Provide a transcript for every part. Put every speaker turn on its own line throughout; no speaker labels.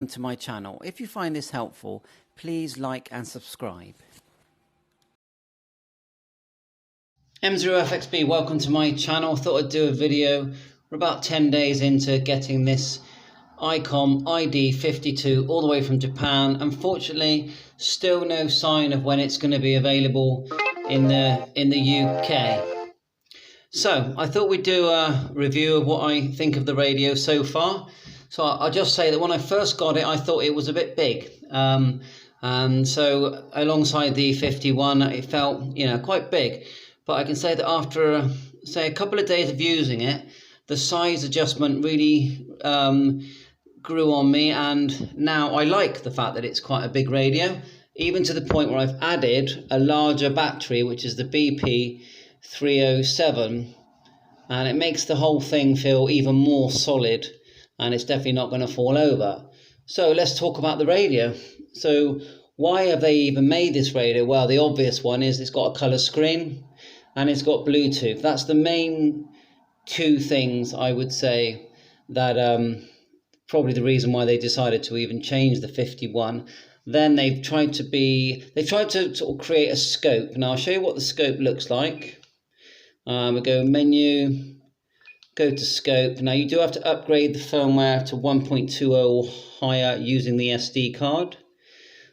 to my channel. If you find this helpful, please like and subscribe. M0FXB, welcome to my channel. Thought I'd do a video. We're about 10 days into getting this ICOM ID-52 all the way from Japan. Unfortunately, still no sign of when it's going to be available in the UK. So I thought we'd do a review of what I think of the radio so far. So I'll just say that when I first got it, I thought it was a bit big. And so alongside the 51, it felt, quite big. But I can say that after, say, a couple of days of using it, the size adjustment really grew on me. And now I like the fact that it's quite a big radio, even to the point where I've added a larger battery, which is the BP307. And it makes the whole thing feel even more solid. And it's definitely not going to fall over. So let's talk about the radio. So why have they even made this radio? Well, the obvious one is it's got a colour screen and it's got Bluetooth. That's the main two things I would say that probably the reason why they decided to even change the 51. Then they've tried to sort of create a scope. Now I'll show you what the scope looks like. We go menu. Go to scope. Now you do have to upgrade the firmware to 1.20 or higher using the SD card.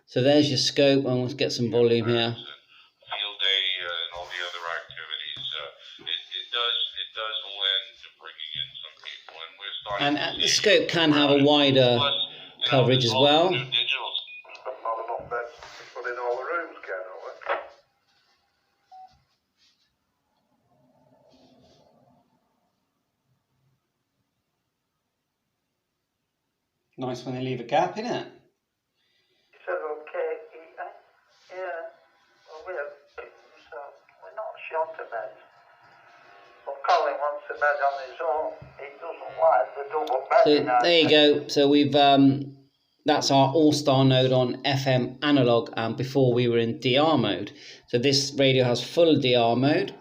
So there's your scope, and let's get some volume here.
Field day and all the other activities. It does lend to bringing in some people, and we're starting.
And the scope can have a wider coverage as well. Nice when they leave a gap, isn't it?
He said, okay, yeah, well, we're not short of bed. But Colin wants a bed on his own. He doesn't like the double bed.
So there you go. So we've, that's our all-star node on FM analog, and before we were in DR mode. So this radio has full DR mode.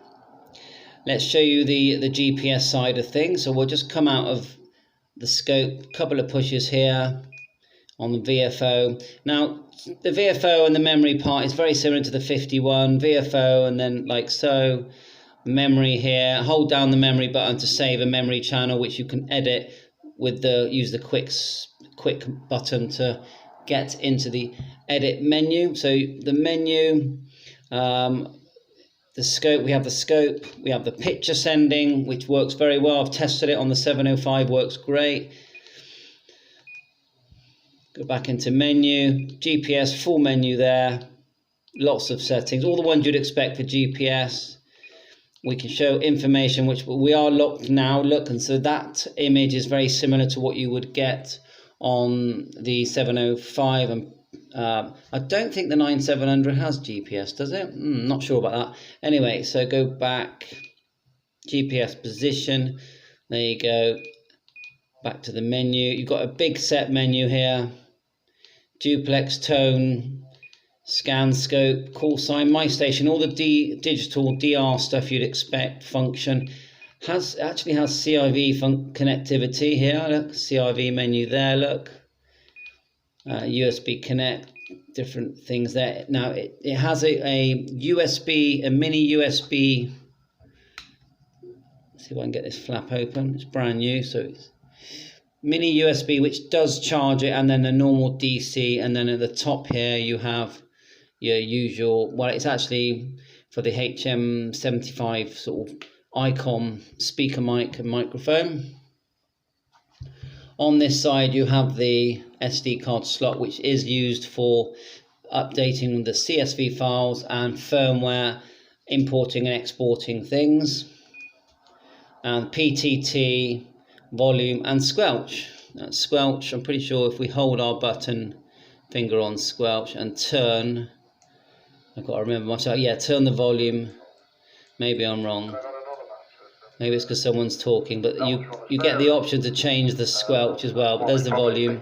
Let's show you the GPS side of things. So we'll just come out of the scope, couple of pushes here on the VFO. Now the VFO and the memory part is very similar to the 51. VFO and then like so, memory here. Hold down the memory button to save a memory channel, which you can edit with use the quick button to get into the edit menu. So the menu, the scope, we have the picture sending, which works very well. I've tested it on the 705, works great. Go back into menu, GPS, full menu there. Lots of settings, all the ones you'd expect for GPS. We can show information, which we are locked now. Look, and so that image is very similar to what you would get on the 705 and I don't think the 9700 has GPS, does it? Not sure about that. Anyway, so go back, GPS position. There you go. Back to the menu. You've got a big set menu here. Duplex, tone, scan scope, call sign, my station, all the digital DR stuff you'd expect. Function actually has CIV connectivity here. Look, CIV menu there. Look. USB connect, different things there. Now it has a mini USB. Let's see if I can get this flap open. It's brand new, so it's mini USB, which does charge it, and then the normal DC, and then at the top here you have your usual. Well, it's actually for the HM75 sort of ICOM speaker mic and microphone. On this side you have the SD card slot, which is used for updating the CSV files and firmware, importing and exporting things. And PTT, volume and squelch. That squelch, I'm pretty sure if we hold our finger on squelch and turn, I've got to remember myself, yeah, turn the volume. Maybe I'm wrong. Maybe it's because someone's talking, but you get the option to change the squelch as well. But there's the volume.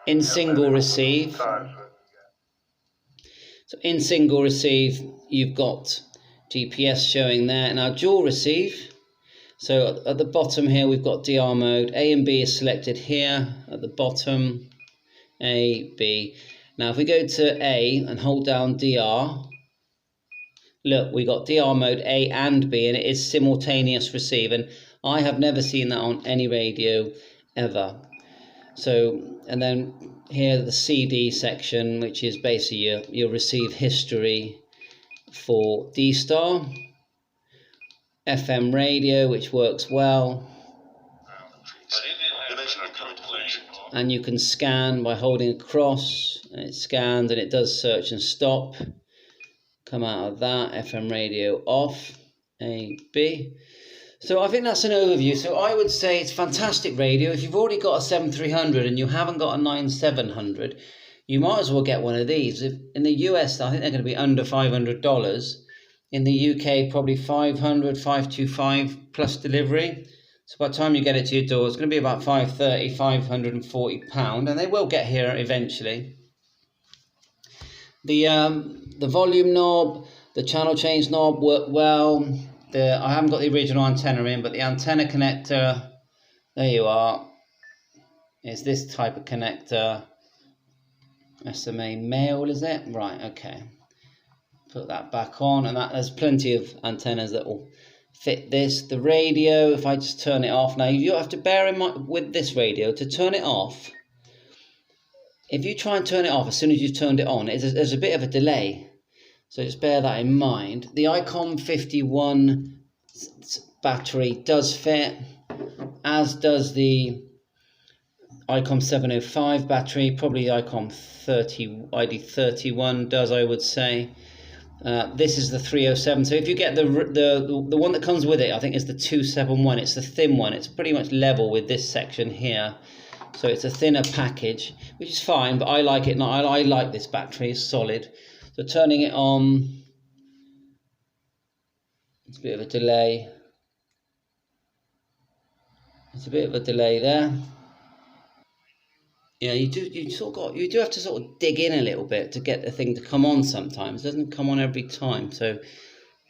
In single receive. So in single receive, you've got GPS showing there. Now dual receive. So at the bottom here we've got DR mode. A and B is selected here at the bottom. A, B. Now if we go to A and hold down DR, look, we got DR mode A and B, and it is simultaneous receive, and I have never seen that on any radio ever. So, and then here the CD section, which is basically your receive history for D-Star. FM radio, which works well. And you can scan by holding across, and it scans and it does search and stop. Come out of that, FM radio off, A, B. So I think that's an overview. So I would say it's fantastic radio. If you've already got a 7300 and you haven't got a 9700, you might as well get one of these. In the US, I think they're going to be under $500. In the UK, probably 500, 525 plus delivery. So by the time you get it to your door, it's going to be about £530, £540, and they will get here eventually. The volume knob, the channel change knob work well. I haven't got the original antenna in, but the antenna connector, there you are. It's this type of connector. SMA male, is it? Right, okay. Put that back on, and there's plenty of antennas that will fit this. The radio, if I just turn it off, now you have to bear in mind with this radio, to turn it off, if you try and turn it off as soon as you've turned it on, there's a bit of a delay, so just bear that in mind. The ICOM 51 battery does fit, as does the ICOM 705 battery, probably the ICOM ID-31 does, I would say. This is the 307. So if you get the one that comes with it, I think is the 271. It's the thin one. It's pretty much level with this section here. So it's a thinner package, which is fine, but I like it. I like this battery. It's solid. So turning it on, it's a bit of a delay. It's a bit of a delay there. Yeah, you do have to sort of dig in a little bit to get the thing to come on sometimes. It doesn't come on every time. So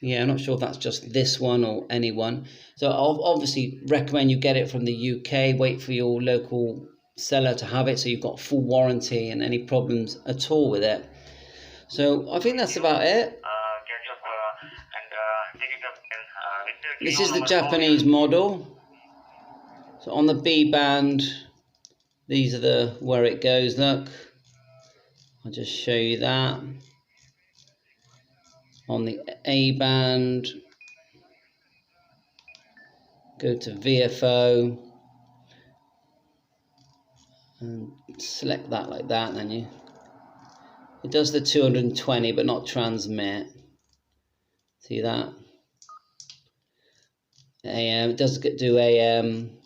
yeah, I'm not sure if that's just this one or any one. So I'll obviously recommend you get it from the UK. Wait for your local seller to have it, so you've got full warranty and any problems at all with it. So I think that's about it. This is the Japanese model. So on the B band, these are where it goes. Look, I'll just show you that. On the A band, go to VFO and select that like that, and then it does the 220 but not transmit. See that? AM, it does do AM.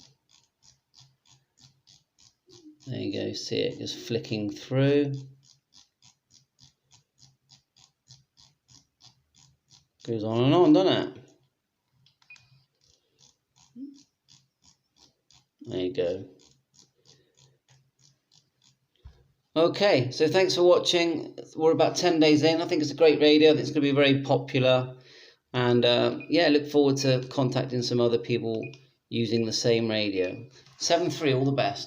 There you go, see it just flicking through. Goes on and on, doesn't it? There you go. Okay, so thanks for watching. We're about 10 days in. I think it's a great radio. I think it's going to be very popular. And yeah, look forward to contacting some other people using the same radio. 7.3, all the best.